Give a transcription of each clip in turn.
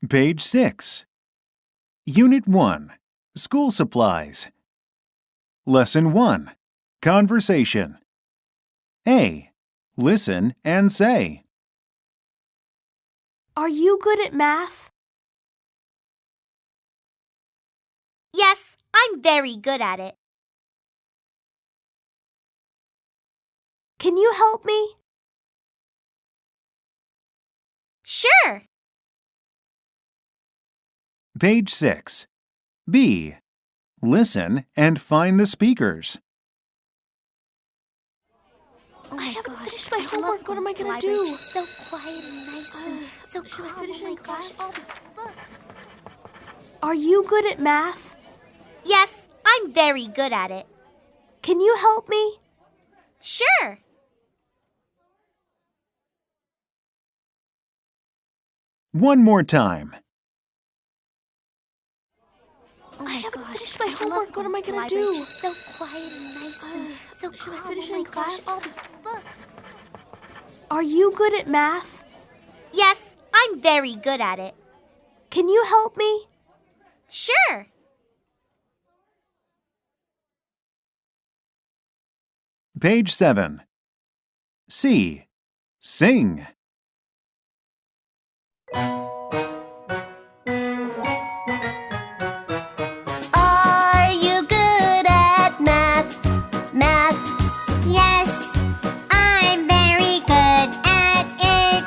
Page 6. Unit 1. School Supplies. Lesson 1. Conversation. A. Listen and say. Are you good at math? Yes, I'm very good at it. Can you help me? Sure. Page 6. B. Listen and find the speakers. Oh I my haven't gosh, finished my I love homework. What am I going gonna to the library. do? It's just so quiet and nice and so Should I calm. finish Oh it my in gosh, class? all these books. Are you good at math? Yes, I'm very good at it. Can you help me? Sure. One more time. Oh I my haven't gosh, finished my I love homework. What am I going gonna to the library. do? It's just so quiet and nice and so Should I calm. finish Oh it my in gosh, class? all these books. Are you good at math? Yes, I'm very good at it. Can you help me? Sure. Page 7. C. Sing. Are you good at math? Math? Yes, I'm very good at it.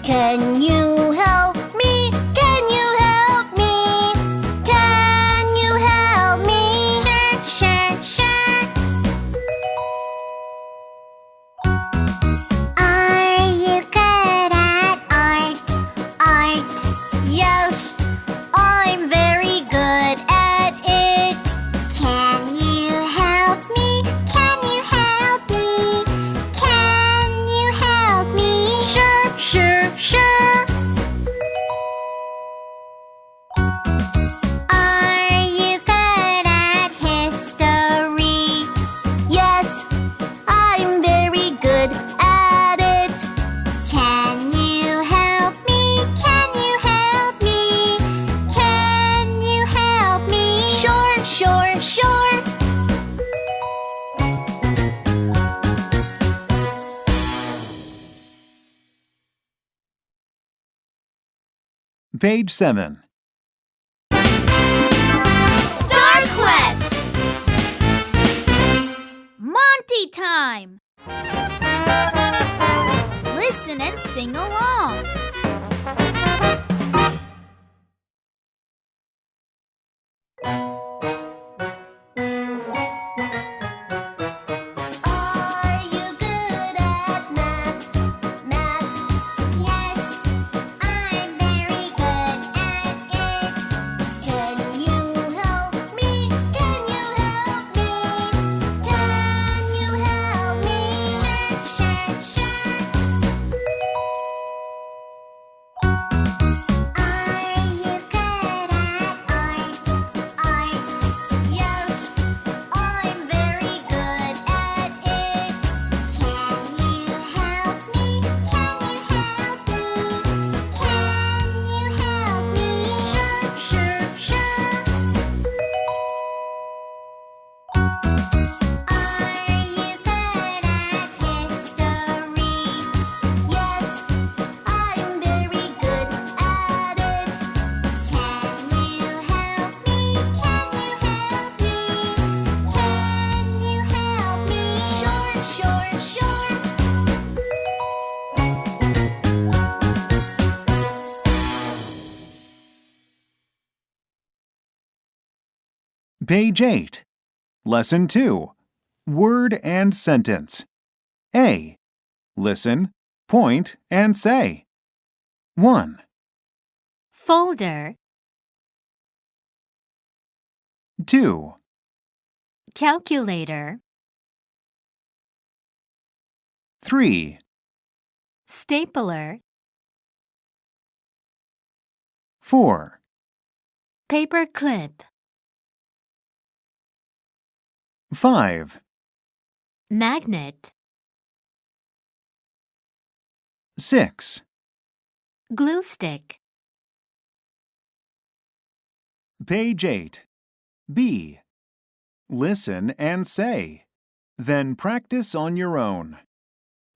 Can you help me? Can you help me? Can you help me? Sure. Are you good at art? Art? Yes, I'm very good at it. Can you help me? Can you help me? Can you help me? Sure. Are you good at history? Yes, I'm very good at it. Can you help me? Can you help me? Can you help me? Sure. Page 7. Star Quest! Monty time! Listen and sing along. Are you good at math? Math? Yes, I'm very good at it. Can you help me? Can you help me? Can you help me? Sure. Are you good at art? Art? Yes, I'm very good at it. Can you help me? Can you help me? Can you help me? Sure. Are you good at history? Yes, I'm very good at it. Can you help me? Can you help me? Can you help me? Sure. Page 8. Lesson 2. Word and sentence. A. Listen, point, and say. 1, Folder, 2, calculator, 3, stapler, 4, paper clip, 5, magnet, 6, glue stick. Page 8. B. Listen and say. Then practice on your own.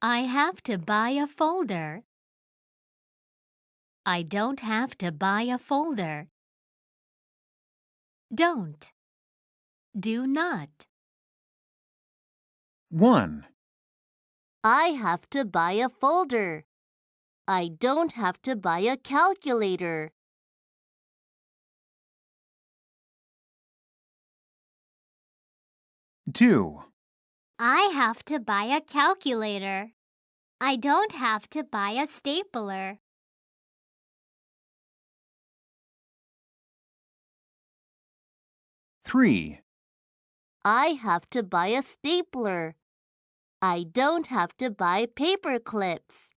I have to buy a folder. I don't have to buy a folder. Don't. Do not. 1, I have to buy a folder. I don't have to buy a calculator. 2, I have to buy a calculator. I don't have to buy a stapler. 3, I have to buy a stapler. I don't have to buy paper clips.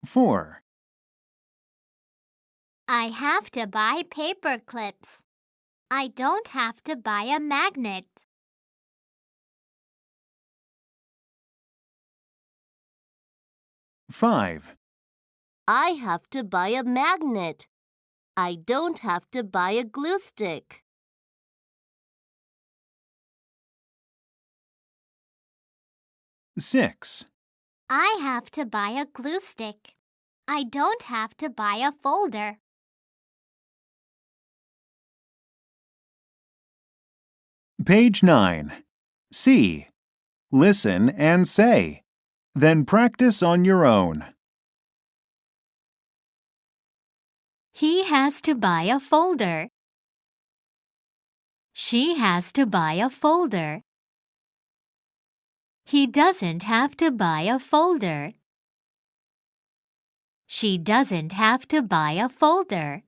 4, I have to buy paper clips. I don't have to buy a magnet. 5, I have to buy a magnet. I don't have to buy a glue stick. 6, I have to buy a glue stick. I don't have to buy a folder. 9. C. Listen and say. Then practice on your own. He has to buy a folder. She has to buy a folder. He doesn't have to buy a folder. She doesn't have to buy a folder.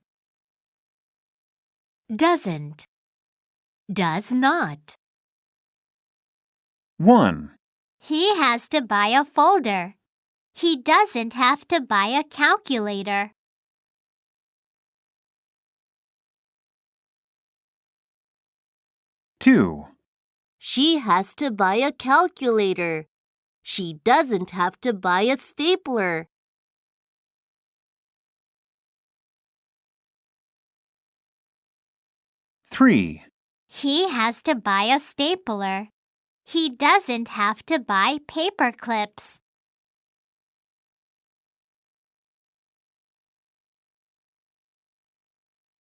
Doesn't. Does not. 1, He has to buy a folder. He doesn't have to buy a calculator. 2, She has to buy a calculator. She doesn't have to buy a stapler. 3, He has to buy a stapler. He doesn't have to buy paper clips.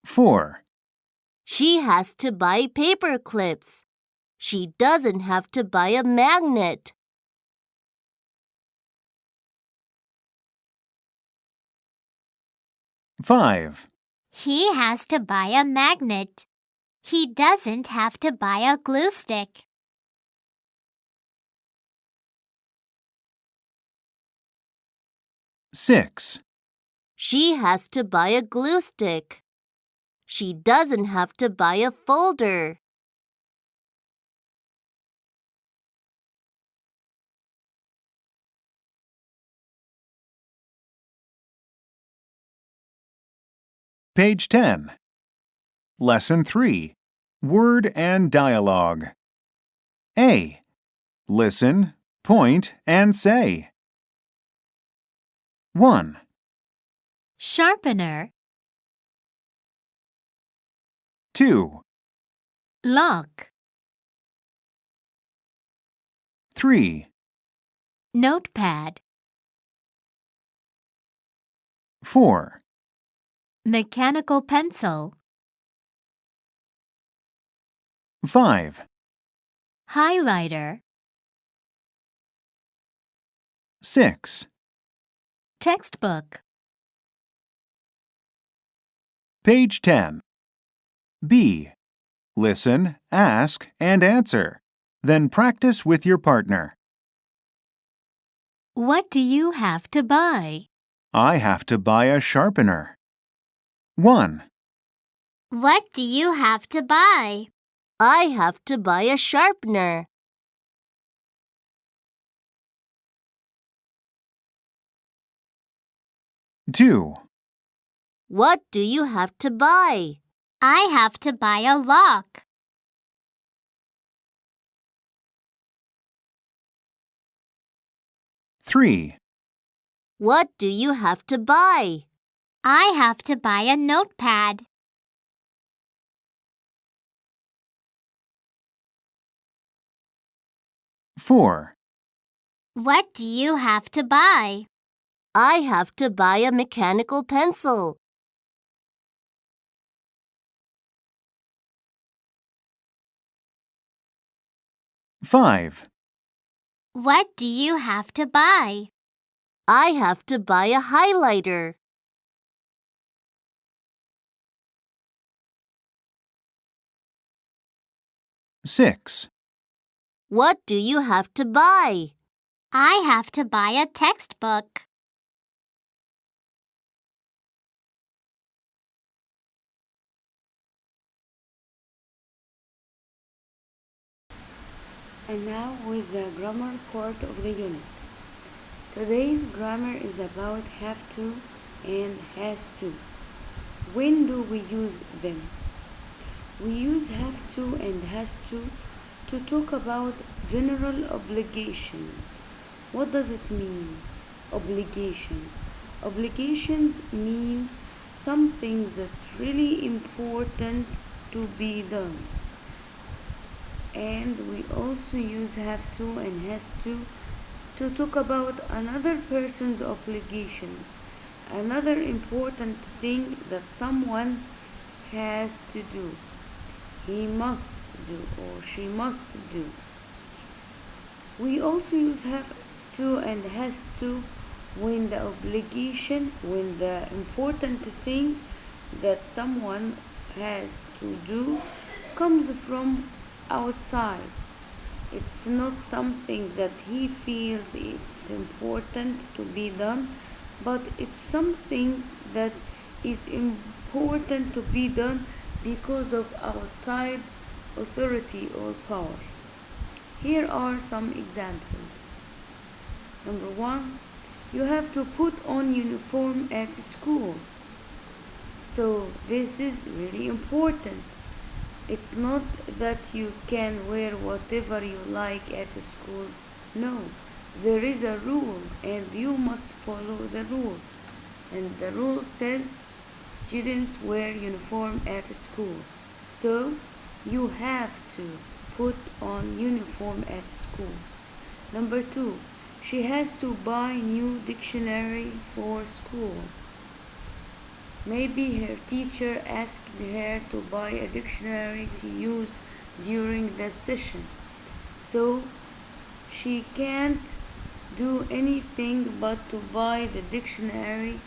4, She has to buy paper clips. She doesn't have to buy a magnet. 5, He has to buy a magnet. He doesn't have to buy a glue stick. 6, She has to buy a glue stick. She doesn't have to buy a folder. 10. Lesson 3. Word and dialogue. A. Listen, point, and say. 1, Sharpener. 2, Lock. 3, Notepad. 4, Mechanical pencil. 5, Highlighter. 6. Textbook. Page 10. B. Listen, ask, and answer. Then practice with your partner. What do you have to buy? I have to buy a sharpener. 1, What do you have to buy? I have to buy a sharpener. 2, What do you have to buy? I have to buy a lock. 3, What do you have to buy? I have to buy a notepad. Four. What do you have to buy? I have to buy a mechanical pencil. Five. What do you have to buy? I have to buy a highlighter. Six. What do you have to buy? I have to buy a textbook. And now with the grammar part of the unit. Today's grammar is about have to and has to. When do we use them? We use have to and has to talk about general obligations. What does it mean? Obligations. Obligations mean something that's really important to be done. And we also use have to and has to talk about another person's obligation, another important thing that someone has to do. He must do or she must do. We also use have to and has to when the obligation, when the important thing that someone has to do comes from outside. It's not something that he feels it's important to be done, but it's something that is important to be done because of outside authority or power. Here are some examples. Number one, you have to put on uniform at school. So this is really important. It's not that you can wear whatever you like at school. No, there is a rule and you must follow the rule. And the rule says students wear uniform at school. So you have to put on uniform at school. Number two, she has to buy new dictionary for school. Maybe her teacher asked her to buy a dictionary to use during the session. So she can't do anything but to buy the dictionary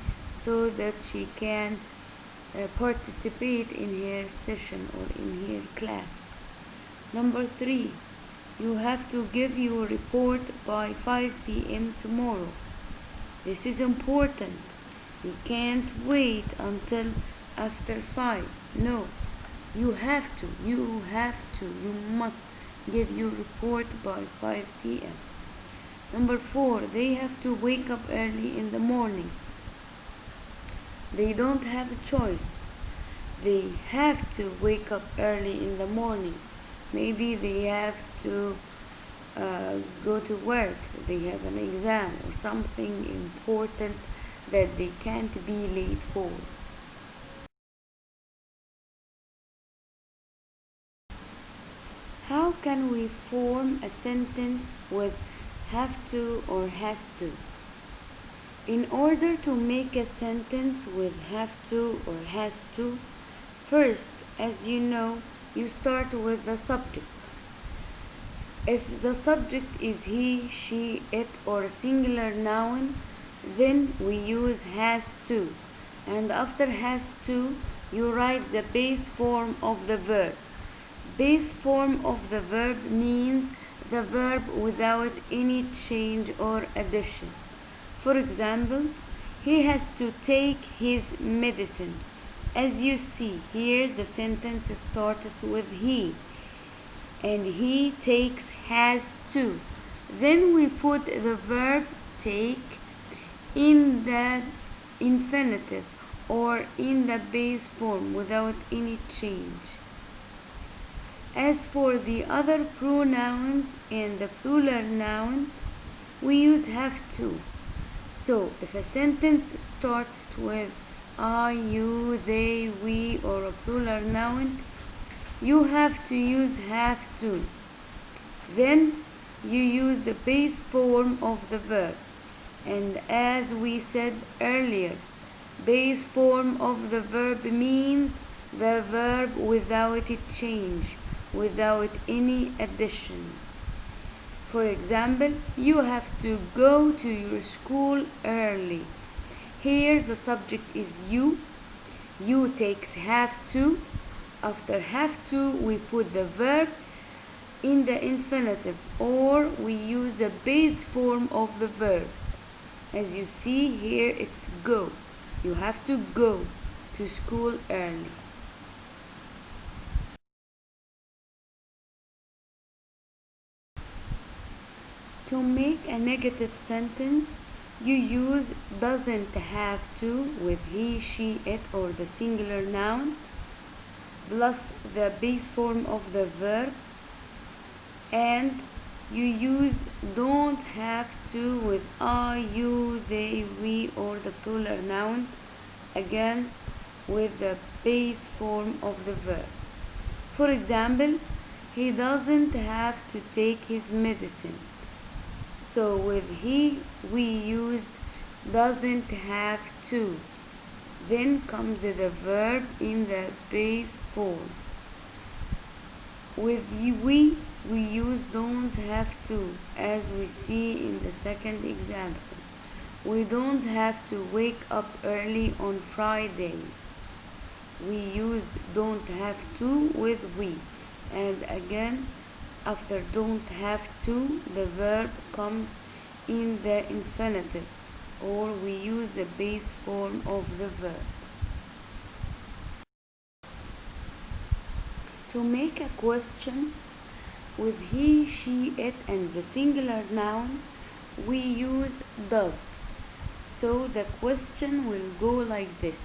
so that she can participate in her session or in her class. Number three, you have to give your report by 5 p.m. tomorrow. This is important. You can't wait until after 5. No, you must give your report by 5 p.m. Number 4, they have to wake up early in the morning. They don't have a choice. They have to wake up early in the morning. Maybe they have to go to work. They have an exam or something important that they can't be late for. How can we form a sentence with have to or has to? In order to make a sentence with have to or has to, first, as you know, you start with the subject. If the subject is he, she, it, or a singular noun, then we use has to. And after has to, you write the base form of the verb. Base form of the verb means the verb without any change or addition. For example, he has to take his medicine. As you see here, the sentence starts with he, and he takes has to. Then we put the verb take in the infinitive or in the base form without any change. As for the other pronouns and the plural nouns, we use have to. So if a sentence starts with I, you, they, we, or a plural noun, you have to use have to. Then you use the base form of the verb. And as we said earlier, base form of the verb means the verb without a change, without any addition. For example, you have to go to your school early. Here the subject is you. You takes have to. After have to, we put the verb in the infinitive, or we use the base form of the verb. As you see here, it's go. You have to go to school early. To make a negative sentence, you use doesn't have to with he, she, it, or the singular noun, plus the base form of the verb, and you use don't have to with I, you, they, we, or the plural noun, again with the base form of the verb. For example, he doesn't have to take his medicine. So with he, we use doesn't have to. Then comes the verb in the base form. With we use don't have to, as we see in the second example. We don't have to wake up early on Fridays. We use don't have to with we. And again, after don't have to, the verb comes in the infinitive, or we use the base form of the verb. To make a question with he, she, it, and the singular noun, we use does. So the question will go like this.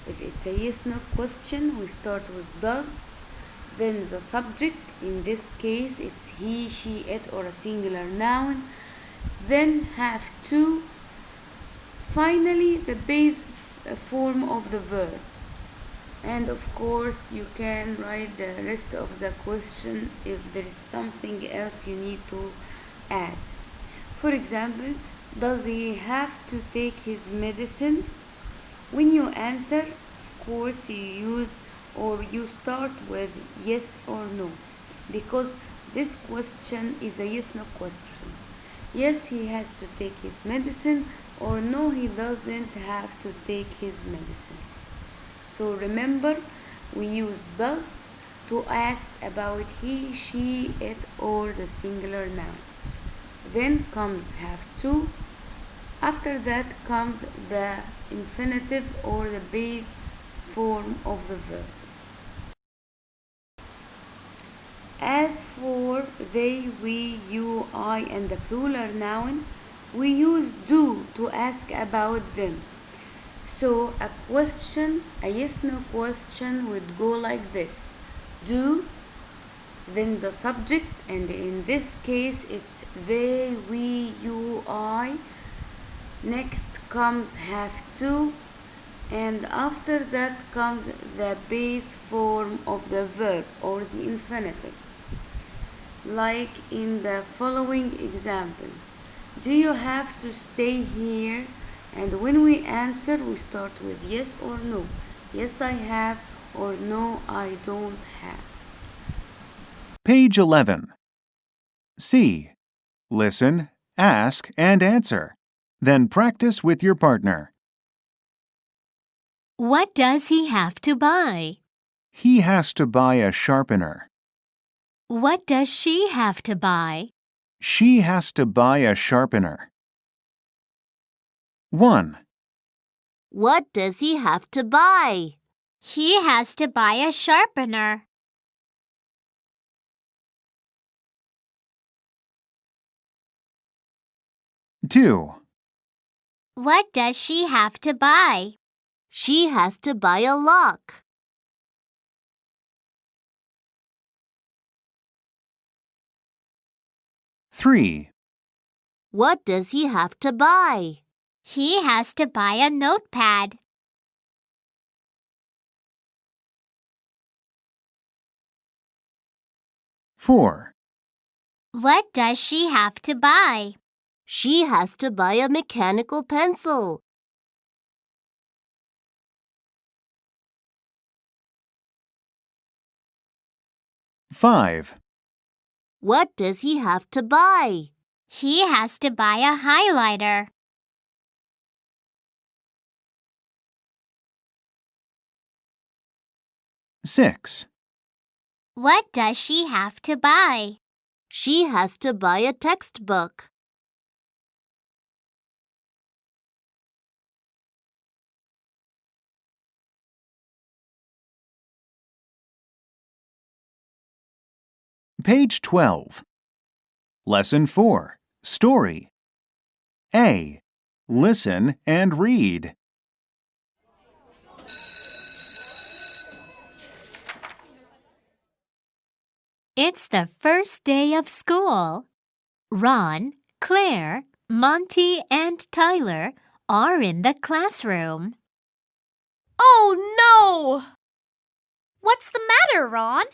If it's a yes-no question, we start with does. Then the subject, in this case it's he, she, it, or a singular noun. Then have to. Finally, the base form of the verb. And of course, you can write the rest of the question if there is something else you need to add. For example, does he have to take his medicine? When you answer, of course, you use or you start with yes or no, because this question is a yes-no question. Yes, he has to take his medicine, or no, he doesn't have to take his medicine. So remember, we use does to ask about he, she, it, or the singular noun. Then comes have to. After that comes the infinitive or the base form of the verb. As for they, we, you, I, and the plural noun, we use do to ask about them. So a question, a yes-no question would go like this. Do, then the subject, and in this case it's they, we, you, I. Next comes have to, and after that comes the base form of the verb or the infinitive. Like in the following example, do you have to stay here? And when we answer, we start with yes or no. Yes, I have, or no, I don't have. Page 11. C. Listen, ask, and answer. Then practice with your partner. What does he have to buy? He has to buy a sharpener. What does she have to buy? She has to buy a sharpener. 1. What does he have to buy? He has to buy a sharpener. 2. What does she have to buy? She has to buy a lock. 3. What does he have to buy? He has to buy a notepad. Four. What does she have to buy? She has to buy a mechanical pencil. Five. What does he have to buy? He has to buy a highlighter. Six. What does she have to buy? She has to buy a textbook. Page 12. Lesson 4. Story. A. Listen and read. It's the first day of school. Ron, Claire, Monty, and Tyler are in the classroom. Oh no! What's the matter, Ron?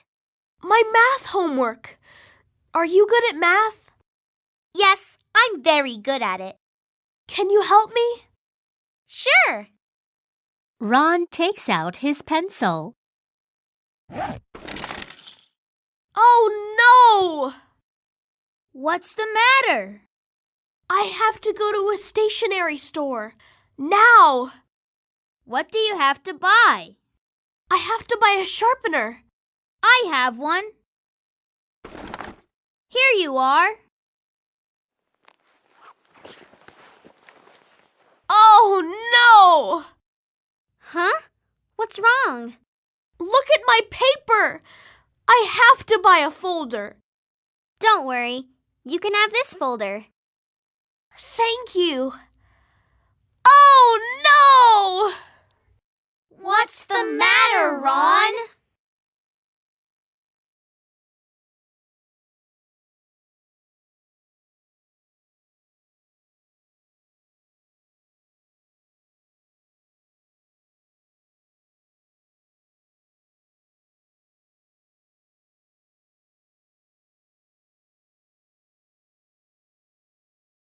My math homework. Are you good at math? Yes, I'm very good at it. Can you help me? Sure. Ron takes out his pencil. Oh no! What's the matter? I have to go to a stationery store. Now! What do you have to buy? I have to buy a sharpener. I have one. Here you are. Oh no! Huh? What's wrong? Look at my paper! I have to buy a folder. Don't worry. You can have this folder. Thank you. Oh no! What's the matter, Ron?